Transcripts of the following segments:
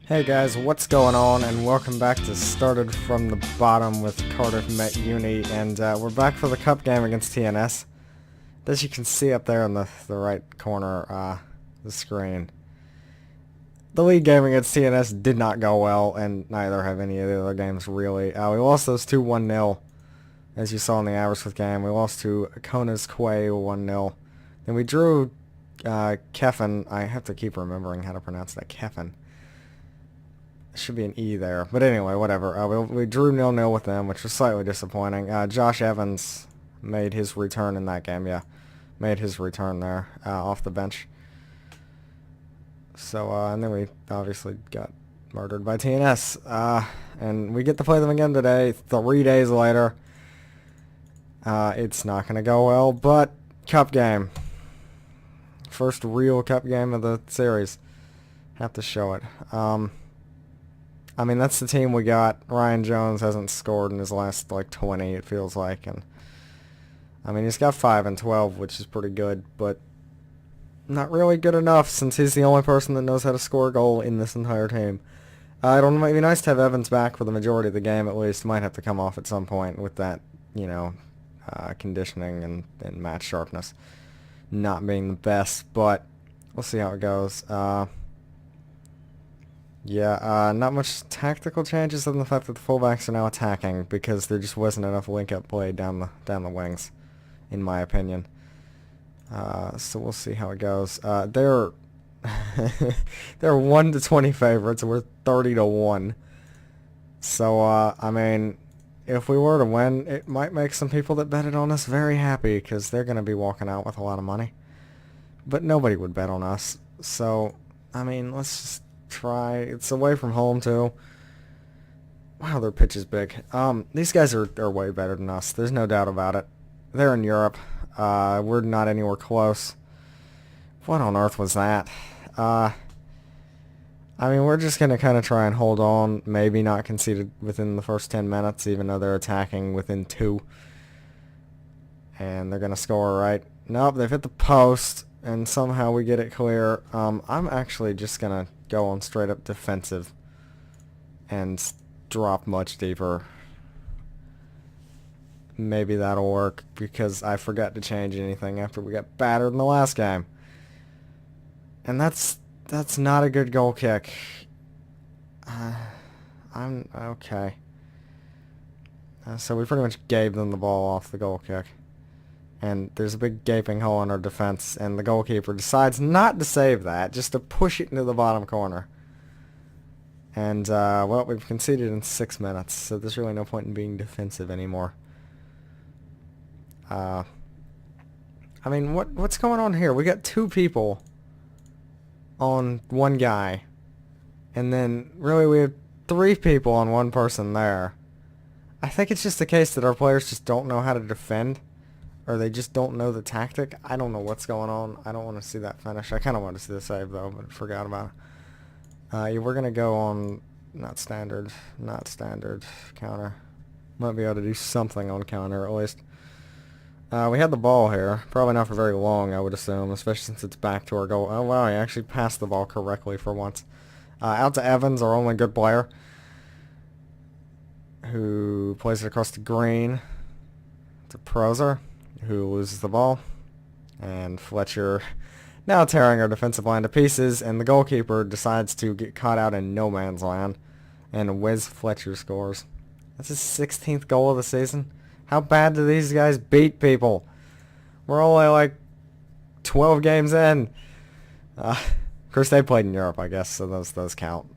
Hey guys, what's going on, and welcome back to Started from the Bottom with Cardiff Met Uni, and we're back for the cup game against TNS. As you can see up there in the right corner of the screen, the league game against TNS did not go well, and neither have any of the other games really. We lost those two 1-0, as you saw in the Aberystwyth game. We lost to Kona's Quay 1-0. Then we drew Kefin. I have to keep remembering how to pronounce that, Kefin. Should be an E there. But anyway, whatever. We drew 0-0 with them, which was slightly disappointing. Josh Evans made his return in that game, yeah. Made his return there off the bench. So, and then we obviously got murdered by TNS. And we get to play them again today, 3 days later. It's not going to go well, but cup game. First real cup game of the series. Have to show it. I mean, that's the team we got. Ryan Jones hasn't scored in his last, 20, it feels like. And I mean, he's got 5 and 12, which is pretty good, but not really good enough since he's the only person that knows how to score a goal in this entire team. It'll be nice to have Evans back for the majority of the game, at least. Might have to come off at some point with that, conditioning and match sharpness not being the best, but we'll see how it goes. Not much tactical changes other than the fact that the fullbacks are now attacking because there just wasn't enough link-up play down the wings, in my opinion. So we'll see how it goes. They're 1-20 favorites, and we're 30-1. So I mean, if we were to win, it might make some people that betted on us very happy because they're going to be walking out with a lot of money. But nobody would bet on us. So I mean, let's just try. It's away from home too. Wow, their pitch is big. These guys are way better than us. There's no doubt about it. They're in Europe. We're not anywhere close. What on earth was that? I mean, we're just gonna kind of try and hold on. Maybe not concede it within the first 10 minutes, even though they're attacking within 2. And they're gonna score, right? Nope, they've hit the post, and somehow we get it clear. I'm actually just gonna go on straight up defensive and drop much deeper. Maybe that'll work because I forgot to change anything after we got battered in the last game. And that's not a good goal kick. I'm okay. So we pretty much gave them the ball off the goal kick. And there's a big gaping hole in our defense, and the goalkeeper decides not to save that, just to push it into the bottom corner. And, well, we've conceded in 6 minutes, so there's really no point in being defensive anymore. I mean, what's going on here? We got 2 people on 1 guy, and then, really, we have 3 people on 1 person there. I think it's just the case that our players just don't know how to defend. Or they just don't know the tactic. I don't know what's going on. I don't want to see that finish. I kind of want to see the save, though, but forgot about it. We're going to go on not standard, counter. Might be able to do something on counter, at least. We had the ball here. Probably not for very long, I would assume, especially since it's back to our goal. Oh, wow, he actually passed the ball correctly for once. Out to Evans, our only good player, who plays it across the green to Prozer, who loses the ball, and Fletcher now tearing our defensive line to pieces, and the goalkeeper decides to get caught out in no man's land, and Wes Fletcher scores. That's his 16th goal of the season. How bad do these guys beat people? We're only 12 games in. Of course, they played in Europe, I guess, so those count.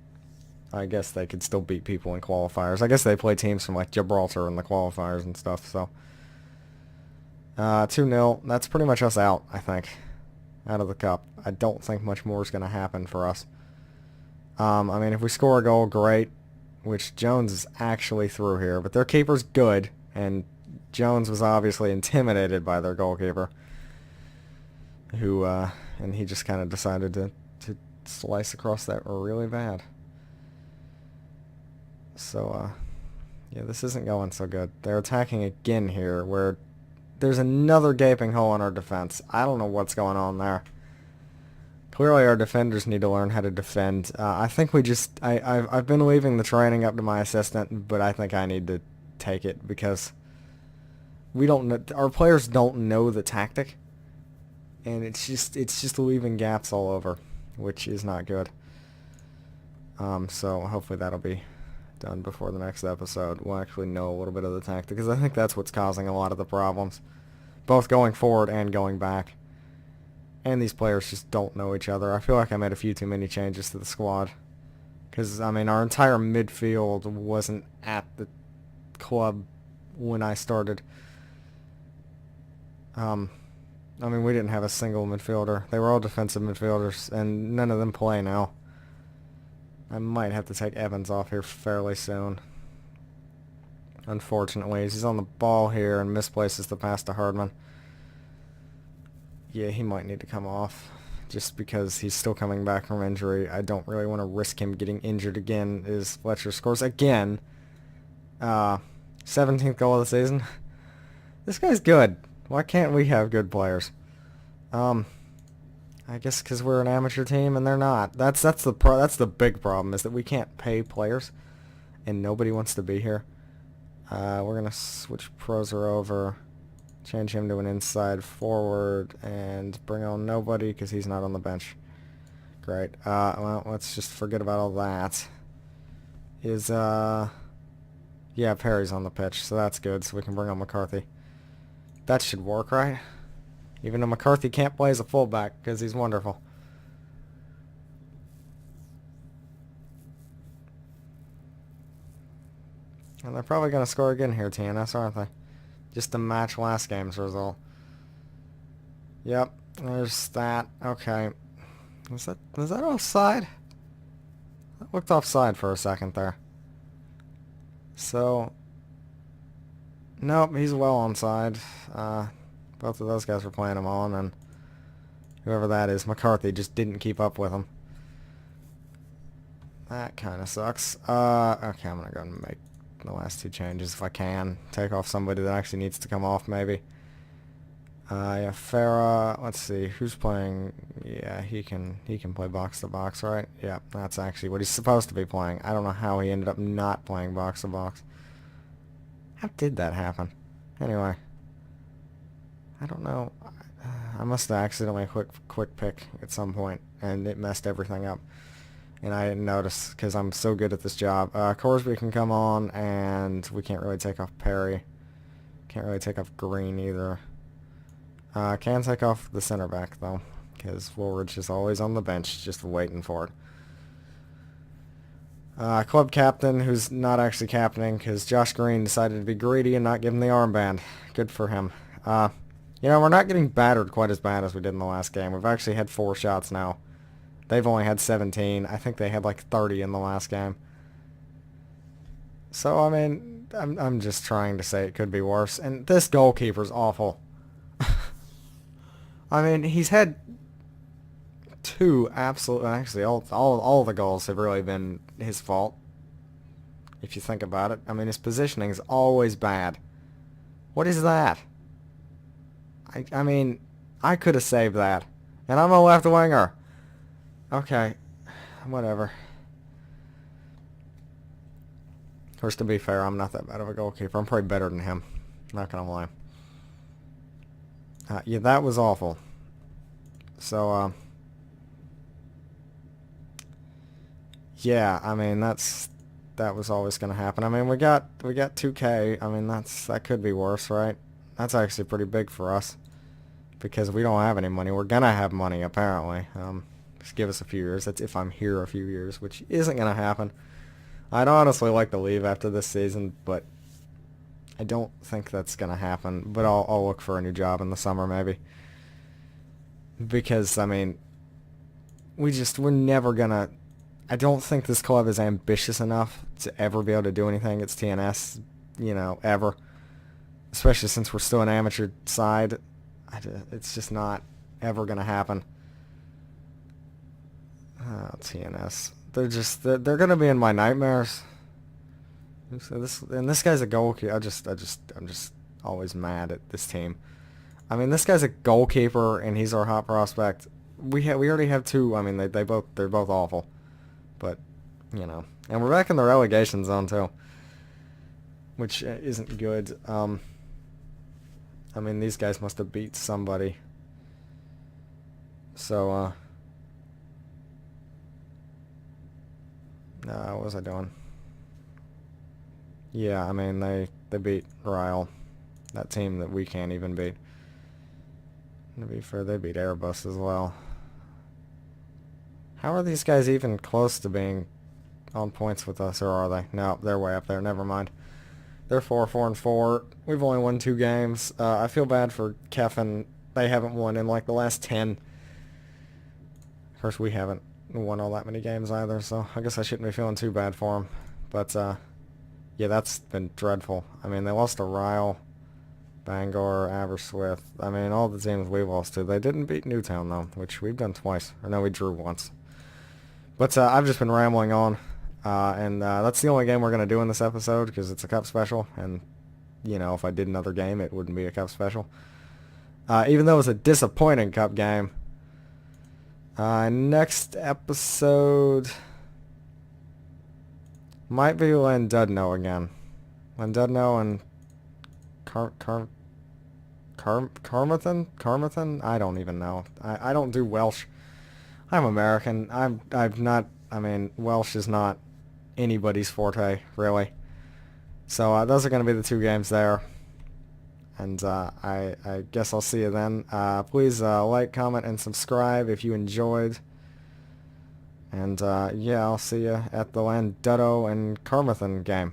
I guess they could still beat people in qualifiers. I guess they play teams from Gibraltar in the qualifiers and stuff, so 2-0. That's pretty much us out, I think, out of the cup. I don't think much more is going to happen for us. I mean, if we score a goal, great, which Jones is actually through here. But their keeper's good, and Jones was obviously intimidated by their goalkeeper, who, and he just kind of decided to slice across that really bad. So, yeah, this isn't going so good. They're attacking again here, where there's another gaping hole in our defense. I don't know what's going on there. Clearly our defenders need to learn how to defend. I think we just... I've been leaving the training up to my assistant, but I think I need to take it because we don't know, our players don't know the tactic, and it's just leaving gaps all over, which is not good. So hopefully that'll be done before the next episode. We'll actually know a little bit of the tactic, because I think that's what's causing a lot of the problems, both going forward and going back. And these players just don't know each other. I feel like I made a few too many changes to the squad, because I mean our entire midfield wasn't at the club when I started. I mean, we didn't have a single midfielder. They were all defensive midfielders, and none of them play now. I might have to take Evans off here fairly soon. Unfortunately, he's on the ball here and misplaces the pass to Herdman. Yeah, he might need to come off just because he's still coming back from injury. I don't really want to risk him getting injured again as Fletcher scores again. 17th goal of the season. This guy's good. Why can't we have good players? I guess because we're an amateur team and they're not. That's the big problem, is that we can't pay players, and nobody wants to be here. We're gonna switch Prozer over, change him to an inside forward, and bring on nobody because he's not on the bench. Great. Well, let's just forget about all that. Yeah, Perry's on the pitch, so that's good. So we can bring on McCarthy. That should work, right? Even though McCarthy can't play as a fullback because he's wonderful. And they're probably going to score again here, TNS, aren't they? Just to match last game's result. Yep, there's that. Okay. Was that offside? That looked offside for a second there. So, nope, he's well onside. Both of those guys were playing him on, and whoever that is, McCarthy, just didn't keep up with him. That kind of sucks. Okay, I'm going to go and make the last two changes if I can. Take off somebody that actually needs to come off, maybe. Yeah, Farah, let's see, who's playing? Yeah, he can play box to box, right? Yeah, that's actually what he's supposed to be playing. I don't know how he ended up not playing box to box. How did that happen? Anyway, I don't know. I must have accidentally quick pick at some point, and it messed everything up. And I didn't notice because I'm so good at this job. Corsby can come on, and we can't really take off Perry. Can't really take off Green either. Can take off the center back, though, because Woolridge is always on the bench just waiting for it. Club captain, who's not actually captaining because Josh Green decided to be greedy and not give him the armband. Good for him. You know, we're not getting battered quite as bad as we did in the last game. We've actually had 4 shots now. They've only had 17. I think they had like 30 in the last game. So, I mean, I'm just trying to say it could be worse. And this goalkeeper's awful. I mean, he's had 2 absolute... Actually, all the goals have really been his fault, if you think about it. I mean, his positioning is always bad. What is that? I mean, I could have saved that. And I'm a left winger. Okay. Whatever. Of course, to be fair, I'm not that bad of a goalkeeper. I'm probably better than him. Not gonna lie. Yeah, that was awful. So, yeah, I mean, that was always gonna happen. I mean, we got 2K. I mean, that could be worse, right? That's actually pretty big for us because we don't have any money. We're gonna have money apparently. Just give us a few years. That's if I'm here a few years, which isn't gonna happen. I'd honestly like to leave after this season, but I don't think that's gonna happen. But I'll look for a new job in the summer maybe. Because I mean, we're never gonna. I don't think this club is ambitious enough to ever be able to do anything. It's TNS, you know, ever. Especially since we're still an amateur side. It's just not ever gonna happen. Oh, TNS. They're gonna be in my nightmares. So this guy's a goalkeeper. I'm just always mad at this team. I mean, this guy's a goalkeeper and he's our hot prospect. we already have two. I mean, they're both awful, but and we're back in the relegation zone too, which isn't good. I mean, these guys must have beat somebody. So, what was I doing? Yeah, I mean, they beat Ryle, that team that we can't even beat. To be fair, they beat Airbus as well. How are these guys even close to being on points with us, or are they? No, they're way up there. Never mind. They're 4-4-4. We've only won 2 games. I feel bad for Kefin. They haven't won in like the last 10. Of course, we haven't won all that many games either, so I guess I shouldn't be feeling too bad for them. But, yeah, that's been dreadful. I mean, they lost to Ryle, Bangor, Aberystwyth. I mean, all the teams we've lost to. They didn't beat Newtown, though, which we've done twice. Or no, we drew once. But I've just been rambling on. And that's the only game we're going to do in this episode because it's a cup special. And, if I did another game, it wouldn't be a cup special. Even though it was a disappointing cup game. Next episode might be Llandudno again. Llandudno and Carmarthen? I don't even know. I don't do Welsh. I'm American. I'm not. I mean, Welsh is not anybody's forte, really. So those are going to be the 2 games there. And I guess I'll see you then. Please like, comment, and subscribe if you enjoyed. And yeah, I'll see you at the Llandudno and Carmarthen game.